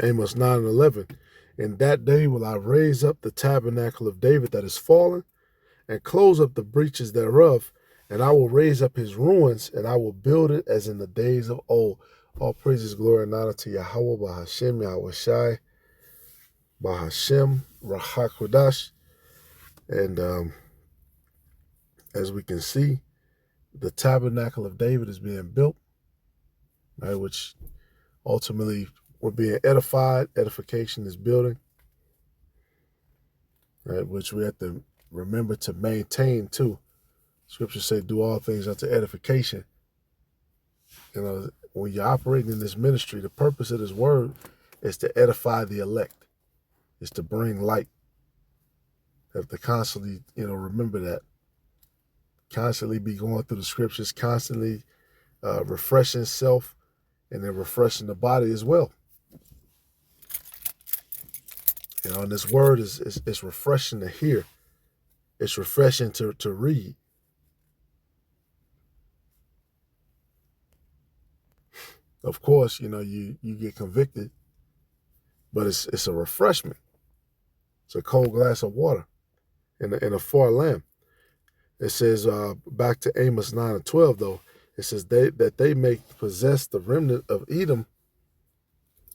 Amos 9:11. In that day will I raise up the tabernacle of David that is fallen, and close up the breaches thereof, and I will raise up his ruins, and I will build it as in the days of old. All praises, glory, and honor to Yahweh, Bahashem, Yahweh Shai, Bahashem, Rahakodash. And as we can see, the tabernacle of David is being built, right, which ultimately we're being edified. Edification is building, right, which we have to remember to maintain too. Scriptures say, do all things unto edification. You know, when you're operating in this ministry, the purpose of this word is to edify the elect, is to bring light. You have to constantly, remember that. Constantly be going through the scriptures, constantly refreshing self, and then refreshing the body as well. And this word is refreshing to hear. It's refreshing to read. Of course, you get convicted, but it's a refreshment. It's a cold glass of water in a far land. It says, back to Amos 9:12, though, it says that they may possess the remnant of Edom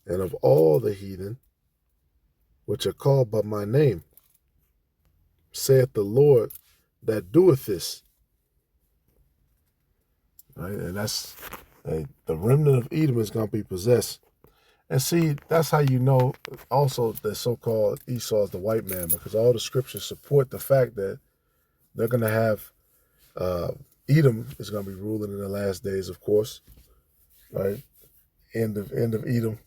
and of all the heathen, which are called by my name, saith the Lord that doeth this. Right? And that's the remnant of Edom is going to be possessed. And see, that's how you know also the so-called Esau is the white man, because all the scriptures support the fact that they're going to have Edom is going to be ruling in the last days, of course, right? End of Edom.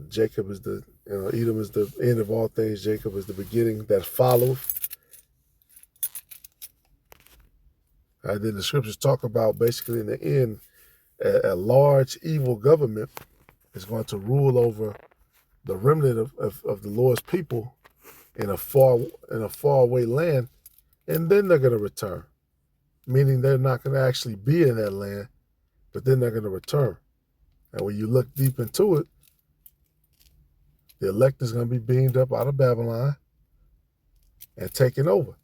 Jacob is Edom is the end of all things. Jacob is the beginning that followeth. And then the scriptures talk about basically in the end, a large evil government is going to rule over the remnant of the Lord's people in a far away land, and then they're going to return, meaning they're not going to actually be in that land, but then they're going to return. And when you look deep into it, the elect is going to be beamed up out of Babylon and taken over.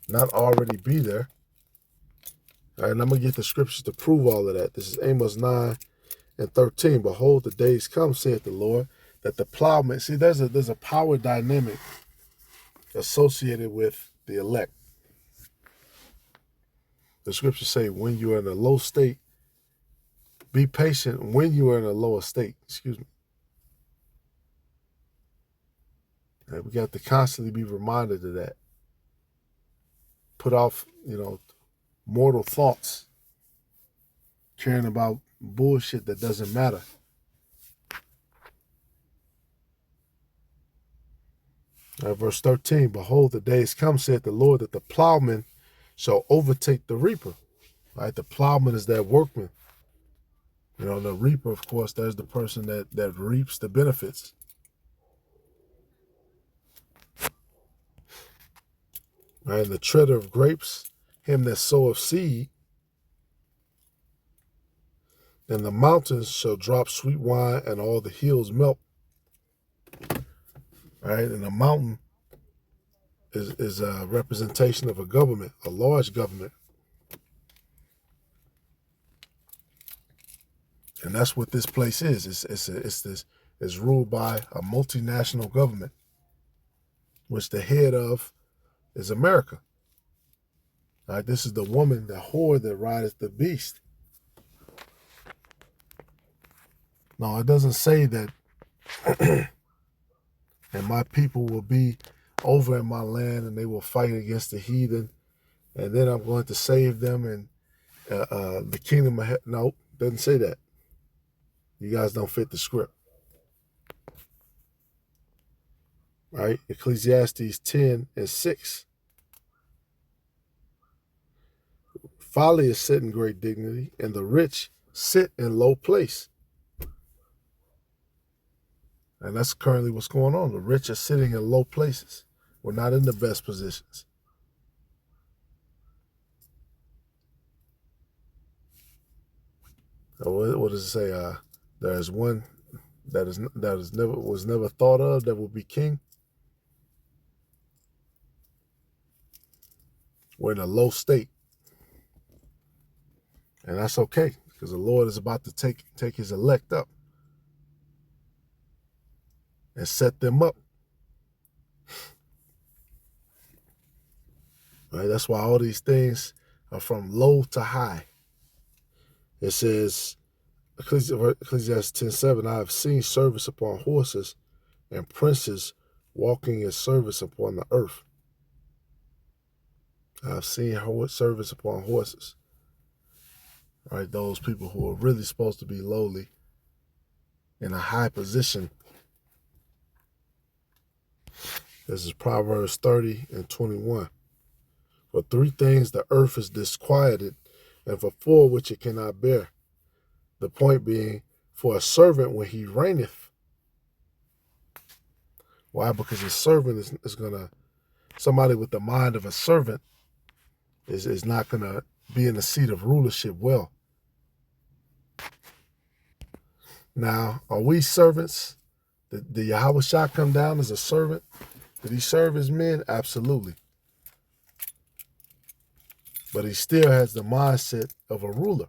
Not already be there. All right, and I'm going to get the scriptures to prove all of that. This is Amos 9:13. Behold, the days come, saith the Lord, that the plowman, see, there's a power dynamic associated with the elect. The scriptures say, when you are in a low state, be patient when you are in a lower state. Excuse me. And we got to constantly be reminded of that. Put off, mortal thoughts, caring about bullshit that doesn't matter. Verse 13, behold, the days come, saith the Lord, that the plowman shall overtake the reaper. Right? The plowman is that workman. The reaper, of course, there's the person that reaps the benefits. Right? And the treader of grapes, him that soweth seed, and the mountains shall drop sweet wine, and all the hills melt. Right? And a mountain is a representation of a government, a large government. And that's what this place is. It's ruled by a multinational government, which the head of is America. All right, this is the woman, the whore that rideth the beast. No, it doesn't say that and my people will be over in my land and they will fight against the heathen, and then I'm going to save them and the kingdom of heaven. No, doesn't say that. You guys don't fit the script. Right? Ecclesiastes 10:6. Folly is set in great dignity, and the rich sit in low place. And that's currently what's going on. The rich are sitting in low places. We're not in the best positions. What does it say? There's one was never thought of that will be king. We're in a low state, and that's okay because the Lord is about to take His elect up and set them up. Right? That's why all these things are from low to high. It says, Ecclesiastes 10:7, I have seen service upon horses and princes walking in service upon the earth. I've seen service upon horses. Right? Those people who are really supposed to be lowly in a high position. This is Proverbs 30:21. For 3 things the earth is disquieted, and for 4 which it cannot bear. The point being, for a servant when he reigneth. Why? Because a servant is gonna, somebody with the mind of a servant is not gonna be in the seat of rulership well. Now, are we servants? Did Yahweh Shah come down as a servant? Did he serve his men? Absolutely. But he still has the mindset of a ruler.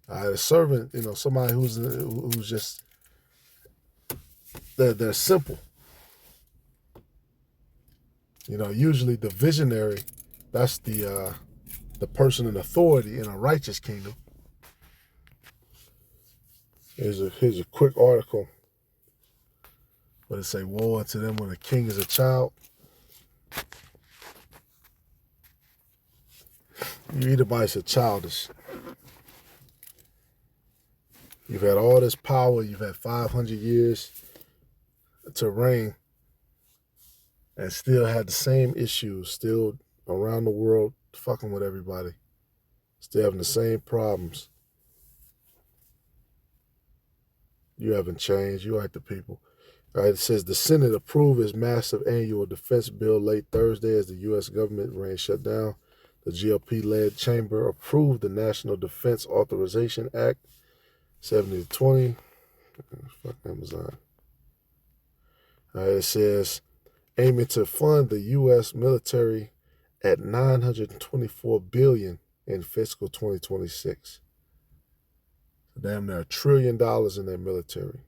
A servant, somebody who's just, they're simple. Usually the visionary, that's the person in authority in a righteous kingdom. Here's a quick article. But it say, woe unto them when a king is a child. You Edomites are childish. You've had all this power. You've had 500 years to reign and still had the same issues, still around the world fucking with everybody, still having the same problems. You haven't changed. You like the people. All right, it says the Senate approved its massive annual defense bill late Thursday as the U.S. government remained shut down. The GOP-led chamber approved the National Defense Authorization Act 70-20. Fuck Amazon. All right, it says aiming to fund the U.S. military at $924 billion in fiscal 2026. Damn near $1 trillion in their military.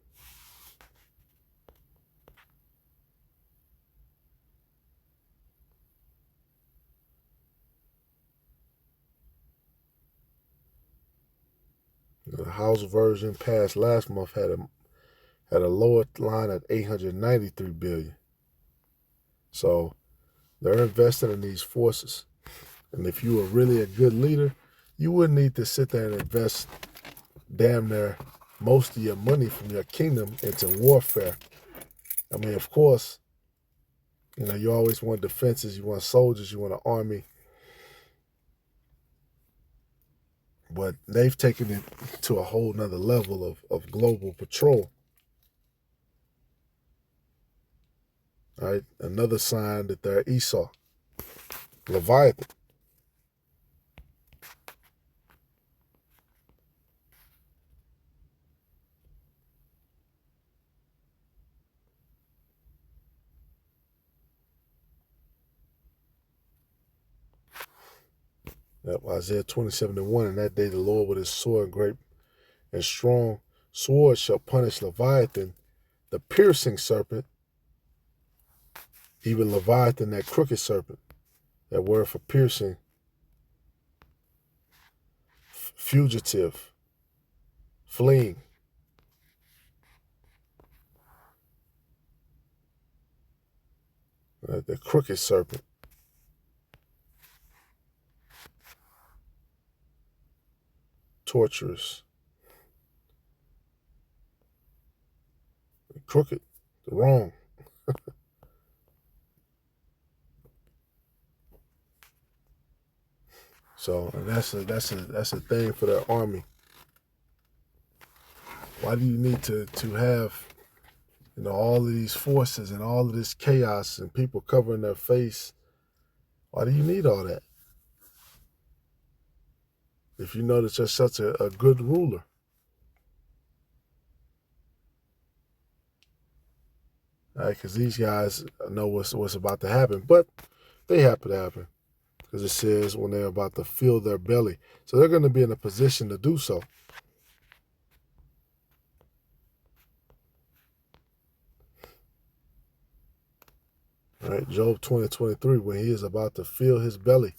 The House version passed last month had a lower line at $893 billion. So they're investing in these forces. And if you were really a good leader, you wouldn't need to sit there and invest damn near most of your money from your kingdom into warfare. I mean, of course, you always want defenses, you want soldiers, you want an army. But they've taken it to a whole nother level of global patrol. All right, another sign that they're Esau, Leviathan. Isaiah 20:71, in that day the Lord with his sword great and strong sword shall punish Leviathan, the piercing serpent, even Leviathan, that crooked serpent. That word for piercing, fugitive, fleeing. The crooked serpent. Torturous. Crooked. Wrong. So, and that's a thing for their army. Why do you need to have all of these forces and all of this chaos and people covering their face? Why do you need all that? If you know that you're such a good ruler. All right, because these guys know what's about to happen, but they happen to happen because it says when they're about to fill their belly, so they're going to be in a position to do so. All right, Job 20:23, when he is about to fill his belly,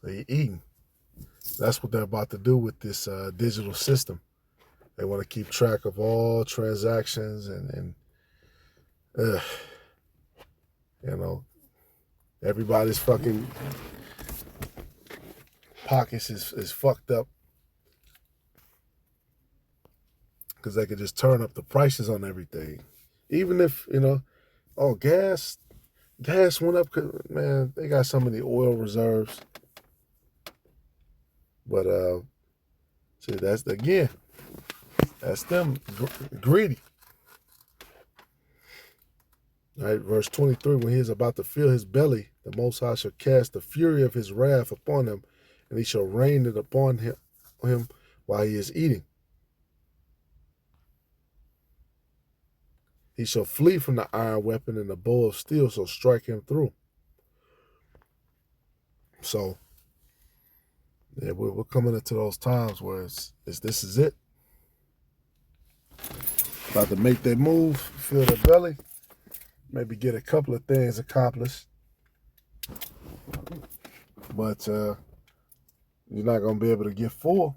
so he eating. That's what they're about to do with this digital system. They want to keep track of all transactions and you know, everybody's fucking pockets is fucked up because they could just turn up the prices on everything. Even if, oh, gas went up, man, they got so many oil reserves. But, see, that's them greedy. All right, verse 23, when he is about to fill his belly, the Most High shall cast the fury of his wrath upon him, and he shall rain it upon him while he is eating. He shall flee from the iron weapon, and the bow of steel shall strike him through. So, yeah, we're coming into those times where this is it. About to make their move, fill their belly, maybe get a couple of things accomplished. But you're not going to be able to get full.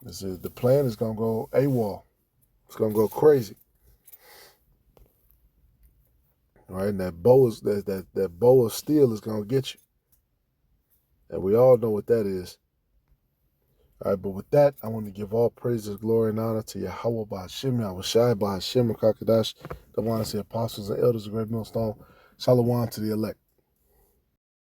The plan is going to go AWOL. It's going to go crazy. All right, and that bow of steel is going to get you. And we all know what that is. All right, but with that, I want to give all praises, glory, and honor to Yahweh Ba'Hashem, Yahushai Ba'Hashem, Kakadash, the ones, the apostles and elders of Great Millstone. Shalom to the elect.